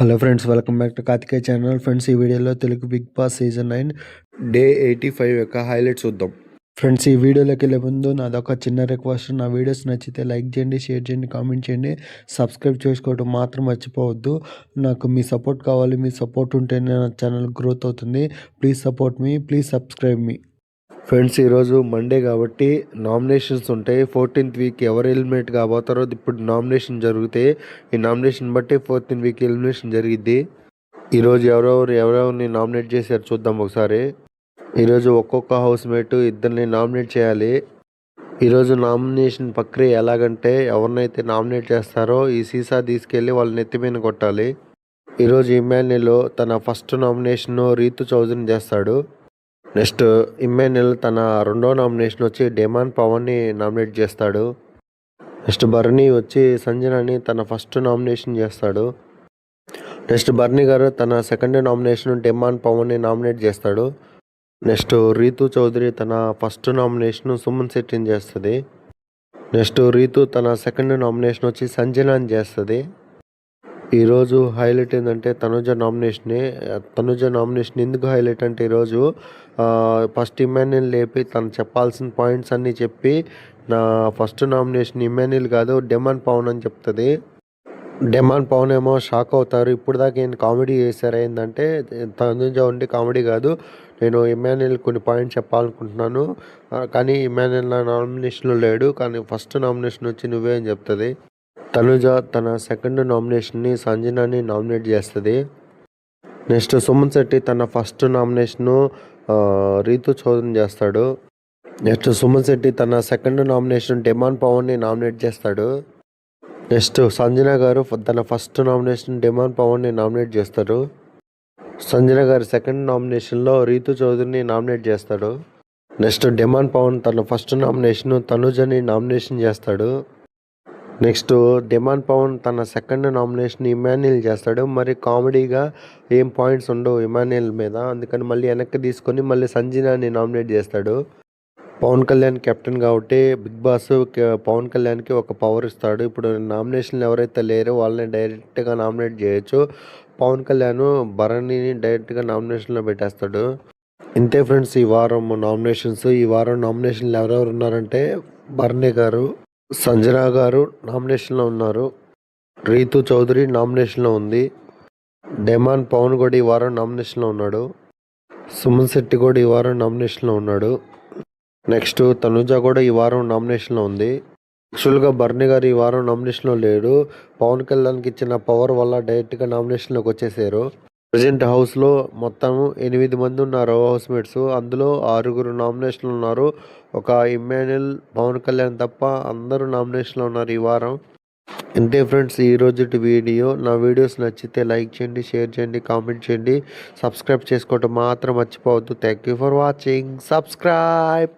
Hello friends, welcome back to Karthikeya channel. Friends, ఈ వీడియోలో Telugu big boss season 9 day 85 యొక్క highlights చూద్దాం. ఫ్రెండ్స్, ఈ వీడియోలోకి వెళ్ళే ముందు నాదొక చిన్న రిక్వెస్ట్. నా వీడియోస్ నచ్చితే లైక్ చేయండి, షేర్ చేయండి, కామెంట్ చేయండి, సబ్స్క్రైబ్ చేసుకోవడం మాత్రం మర్చిపోవద్దు. నాకు మీ సపోర్ట్ కావాలి. మీ సపోర్ట్ ఉంటేనే నా ఛానల్ గ్రోత్ అవుతుంది. Please support me, please subscribe me. Friends, ఈరోజు మండే కాబట్టి నామినేషన్స్ ఉంటాయి. 14th వీక్ ఎవరు ఎలిమినేట్ కాబోతారో ఇప్పుడు నామినేషన్ జరుగుతాయి. ఈ నామినేషన్ బట్టి 14th వీక్ ఎలిమినేషన్ జరిగిద్ది. ఈరోజు ఎవరెవరిని నామినేట్ చేశారు చూద్దాం ఒకసారి. ఈరోజు ఒక్కొక్క హౌస్ మేట్ ఇద్దరిని నామినేట్ చేయాలి. ఈరోజు నామినేషన్ ప్రక్రియ ఎలాగంటే, ఎవరినైతే నామినేట్ చేస్తారో ఈ సీసా తీసుకెళ్ళి వాళ్ళ నెత్తి మీద కొట్టాలి. ఈరోజు ఇమ్మాన్యుల్ తన ఫస్ట్ నామినేషన్ రీతు చౌదరిని చేస్తాడు. నెక్స్ట్ ఇమ్మాన్యుల్ తన రెండో నామినేషన్ వచ్చి డెమాన్ పవన్ని నామినేట్ చేస్తాడు. నెక్స్ట్ బర్నీ వచ్చి సంజనాని తన ఫస్ట్ నామినేషన్ చేస్తాడు. నెక్స్ట్ బర్నీ గారు తన సెకండ్ నామినేషన్ డెమాన్ పవన్ని నామినేట్ చేస్తాడు. నెక్స్ట్ రీతు చౌదరి తన ఫస్ట్ నామినేషన్ సుమన్ శెట్టిని చేస్తుంది. నెక్స్ట్ రీతు తన సెకండ్ నామినేషన్ వచ్చి సంజనాని చేస్తుంది. ఈరోజు హైలైట్ ఏంటంటే తనుజ నామినేషన్ ఎందుకు హైలైట్ అంటే, ఈరోజు ఫస్ట్ ఇమ్మాన్యుల్ లేపి తను చెప్పాల్సిన పాయింట్స్ అన్నీ చెప్పి నా ఫస్ట్ నామినేషన్ ఇమ్మాన్యుల్ కాదు డెమాన్ పవన్ అని చెప్తుంది. డెమాన్ పవన్ ఏమో షాక్ అవుతారు. ఇప్పుడు దాకా ఏం కామెడీ చేశారు ఏంటంటే, తనుజ ఉండి కామెడీ కాదు, నేను ఇమ్మాన్యుల్ కొన్ని పాయింట్స్ చెప్పాలనుకుంటున్నాను, కానీ ఇమ్మాన్యుల్ నా నామినేషన్లో లేడు, కానీ ఫస్ట్ నామినేషన్ వచ్చి నువ్వే అని చెప్తుంది. తనుజ తన సెకండ్ నామినేషన్ని సంజనాని నామినేట్ చేస్తుంది. నెక్స్ట్ సుమన్ శెట్టి తన ఫస్ట్ నామినేషను రీతు చౌదరిని చేస్తాడు. నెక్స్ట్ సుమన్ శెట్టి తన సెకండ్ నామినేషన్ డెమాన్ పవన్ని నామినేట్ చేస్తాడు. నెక్స్ట్ సంజన గారు తన ఫస్ట్ నామినేషన్ డెమాన్ పవన్ని నామినేట్ చేస్తారు. సంజన గారు సెకండ్ నామినేషన్లో రీతు చౌదరిని నామినేట్ చేస్తాడు. నెక్స్ట్ డెమాన్ పవన్ తన ఫస్ట్ నామినేషన్ తనుజని నామినేషన్ చేస్తాడు. నెక్స్ట్ డెమాన్ పవన్ తన సెకండ్ నామినేషన్ ఇమ్మాన్యుల్ చేస్తాడు. మరి కామెడీగా ఏం పాయింట్స్ ఉండవు ఇమ్మాన్యుల్ మీద, అందుకని మళ్ళీ వెనక్కి తీసుకొని మళ్ళీ సంజనాని నామినేట్ చేస్తాడు. పవన్ కళ్యాణ్ కెప్టెన్ కాబట్టి బిగ్ బాస్ పవన్ కళ్యాణ్కి ఒక పవర్ ఇస్తాడు. ఇప్పుడు నామినేషన్లు ఎవరైతే లేరో వాళ్ళని డైరెక్ట్గా నామినేట్ చేయొచ్చు. పవన్ కళ్యాణ్ భరణిని డైరెక్ట్గా నామినేషన్లో పెట్టేస్తాడు. ఇంతే ఫ్రెండ్స్ ఈ వారం నామినేషన్స్. ఈ వారం నామినేషన్లు ఎవరెవరు ఉన్నారంటే, భరణి గారు, సంజన గారు నామినేషన్లో ఉన్నారు. రీతు చౌదరి నామినేషన్లో ఉంది. డెమాన్ పవన్ కూడా ఈ వారం నామినేషన్లో ఉన్నాడు. సుమన్ శెట్టి కూడా ఈ వారం నామినేషన్లో ఉన్నాడు. నెక్స్ట్ తనుజ కూడా ఈ వారం నామినేషన్లో ఉంది. యాక్చువల్గా బర్నీ గారు ఈ వారం నామినేషన్లో లేడు. పవన్ కళ్యాణ్కి ఇచ్చిన పవర్ వల్ల డైరెక్ట్గా నామినేషన్లోకి వచ్చేసారు. ప్రజెంట్ హౌస్లో మొత్తం 8 మంది ఉన్నారు హౌస్ మేట్స్. అందులో 6 నామినేషన్లు ఉన్నారు. ఒక ఇమ్మాన్యుల్, పవన్ కళ్యాణ్ తప్ప అందరూ నామినేషన్లో ఉన్నారు ఈ వారం. ఇంతే ఫ్రెండ్స్ ఈ రోజు వీడియో. నా వీడియోస్ నచ్చితే లైక్ చేయండి, షేర్ చేయండి, కామెంట్ చేయండి, సబ్స్క్రైబ్ చేసుకోవటం మాత్రం మర్చిపోవద్దు. Thank you for watching. Subscribe.